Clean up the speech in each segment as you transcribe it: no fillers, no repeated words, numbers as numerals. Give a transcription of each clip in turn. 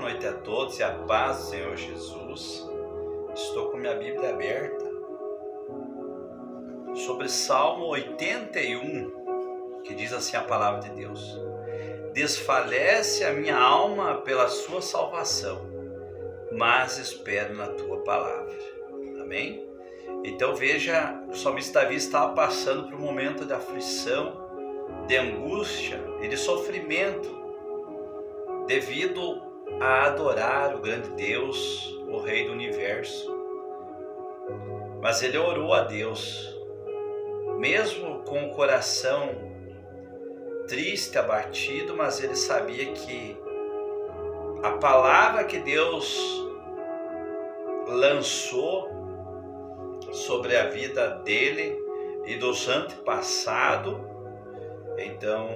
noite a todos e a paz do Senhor Jesus. Estou com minha Bíblia aberta sobre Salmo 81, que diz assim a palavra de Deus: Desfalece a minha alma pela sua salvação, mas espero na tua palavra. Amém? Então veja, o salmista Davi estava passando por um momento de aflição, de angústia e de sofrimento, devido a adorar o grande Deus, o Rei do Universo. Mas ele orou a Deus, mesmo com o coração triste, abatido, mas ele sabia que a palavra que Deus lançou sobre a vida dele e dos antepassados, então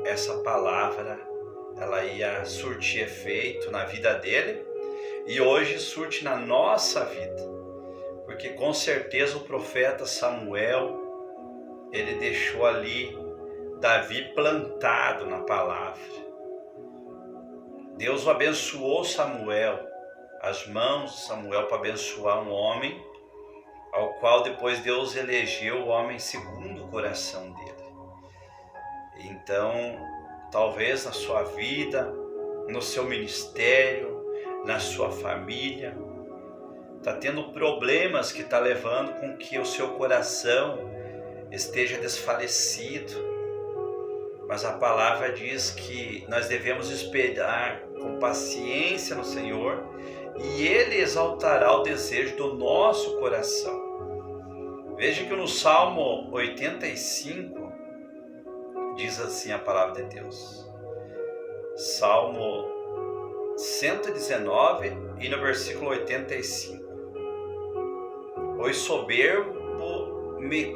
essa palavra ela ia surtir efeito na vida dele e hoje surte na nossa vida, porque com certeza o profeta Samuel, ele deixou ali Davi plantado na palavra. Deus abençoou Samuel, as mãos de Samuel para abençoar um homem, ao qual depois Deus elegeu o homem segundo o coração dele. Então, talvez na sua vida, no seu ministério, na sua família, está tendo problemas que está levando com que o seu coração esteja desfalecido. Mas a palavra diz que nós devemos esperar com paciência no Senhor e Ele exaltará o desejo do nosso coração. Veja que no Salmo 85, diz assim a palavra de Deus. Salmo 119 e no versículo 85. Os soberbos me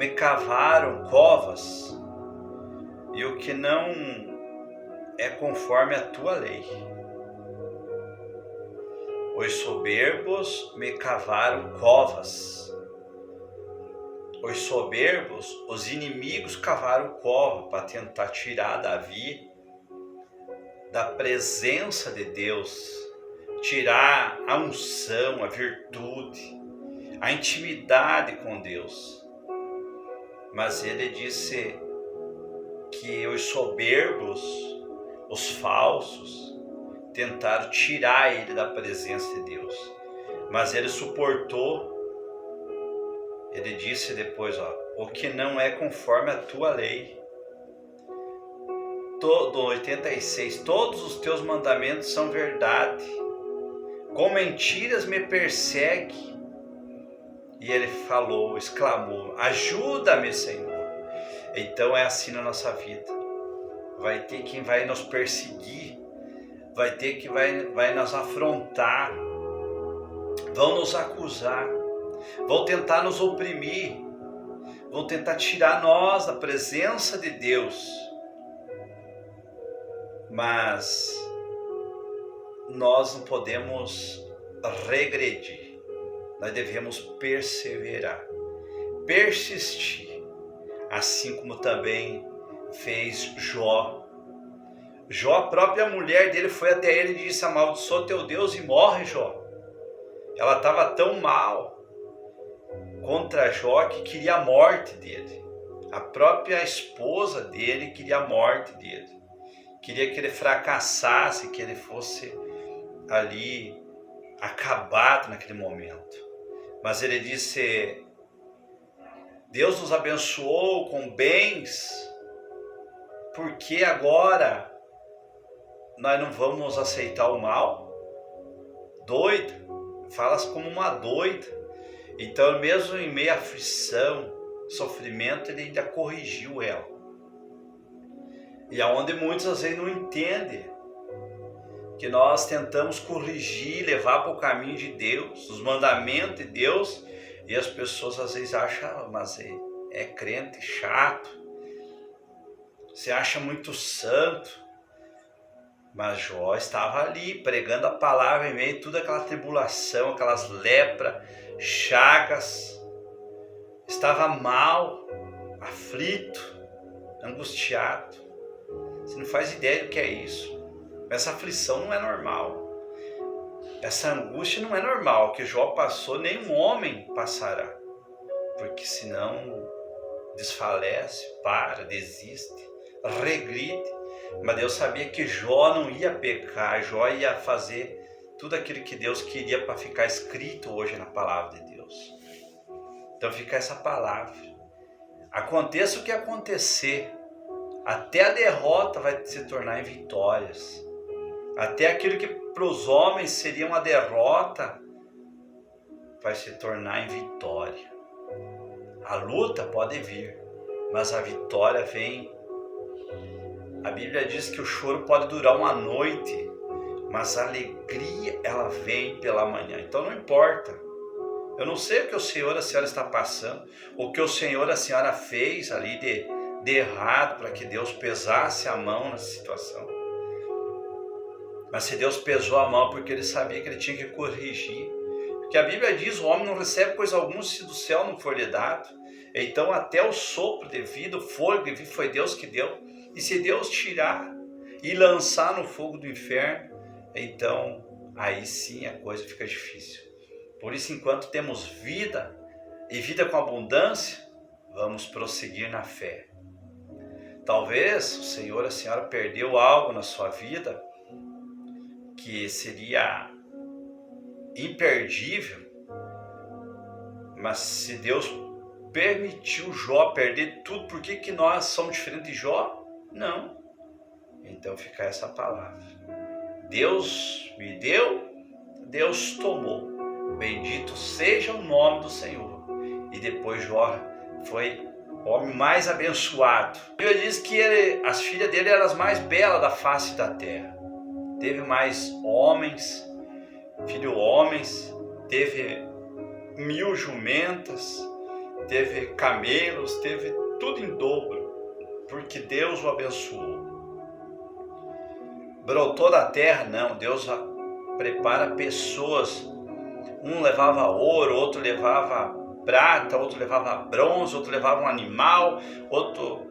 cavaram covas, e o que não é conforme a tua lei. Os soberbos me cavaram covas. Os soberbos, os inimigos cavaram cova para tentar tirar Davi da presença de Deus, tirar a unção, a virtude, a intimidade com Deus. Mas ele disse que os soberbos, os falsos, tentaram tirar ele da presença de Deus. Mas ele suportou. Ele disse depois, o que não é conforme a tua lei. Do 86, todos os teus mandamentos são verdade. Com mentiras me persegue. E ele falou, exclamou, ajuda-me, Senhor. Então é assim na nossa vida. Vai ter quem vai nos perseguir. Vai ter quem vai nos afrontar. Vão nos acusar. Vão tentar nos oprimir, vão tentar tirar nós da presença de Deus. Mas nós não podemos regredir, nós devemos perseverar, persistir, assim como também fez Jó. Jó, a própria mulher dele foi até ele e disse, amaldiçoa teu Deus e morre, Jó. Ela estava tão mal contra Jó que queria a morte dele. A própria esposa dele queria a morte dele. Queria que ele fracassasse, que ele fosse ali acabado naquele momento. Mas ele disse, Deus nos abençoou com bens, porque agora nós não vamos aceitar o mal? Doida, falas como uma doida. Então, mesmo em meio à aflição, sofrimento, ele ainda corrigiu ela. E aonde muitos às vezes não entendem que nós tentamos corrigir, levar para o caminho de Deus, os mandamentos de Deus, e as pessoas às vezes acham, mas é crente chato, você acha muito santo. Mas Jó estava ali pregando a palavra em meio a toda aquela tribulação, aquelas lepras, chagas. Estava mal, aflito, angustiado. Você não faz ideia do que é isso. Essa aflição não é normal. Essa angústia não é normal. O que Jó passou, nenhum homem passará. Porque senão desfalece, para, desiste, regride. Mas Deus sabia que Jó não ia pecar, Jó ia fazer tudo aquilo que Deus queria para ficar escrito hoje na palavra de Deus. Então fica essa palavra. Aconteça o que acontecer, até a derrota vai se tornar em vitórias. Até aquilo que para os homens seria uma derrota vai se tornar em vitória. A luta pode vir, mas a vitória vem. A Bíblia diz que o choro pode durar uma noite, mas a alegria ela vem pela manhã. Então não importa. Eu não sei o que o Senhor, a senhora está passando, o que o Senhor, a senhora fez ali de errado para que Deus pesasse a mão nessa situação. Mas se Deus pesou a mão porque Ele sabia que Ele tinha que corrigir. Porque a Bíblia diz, o homem não recebe coisa alguma se do céu não for lhe dado. Então até o sopro de vida, o fôlego de vida foi Deus que deu. E se Deus tirar e lançar no fogo do inferno, então aí sim a coisa fica difícil. Por isso, enquanto temos vida e vida com abundância, vamos prosseguir na fé. Talvez o Senhor, a senhora perdeu algo na sua vida que seria imperdível, mas se Deus permitiu Jó perder tudo, por que nós somos diferentes de Jó? Não. Então fica essa palavra. Deus me deu, Deus tomou. Bendito seja o nome do Senhor. E depois Jó foi o homem mais abençoado. Ele diz que as filhas dele eram as mais belas da face da terra. Teve mais homens, filho homens, teve 1000 jumentas, teve camelos, teve tudo em dobro, porque Deus o abençoou. Brotou da terra? Não, Deus prepara pessoas. Um levava ouro, outro levava prata, outro levava bronze, outro levava um animal, outro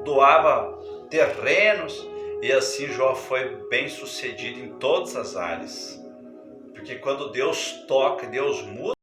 doava terrenos. E assim Jó foi bem sucedido em todas as áreas. Porque quando Deus toca, Deus muda,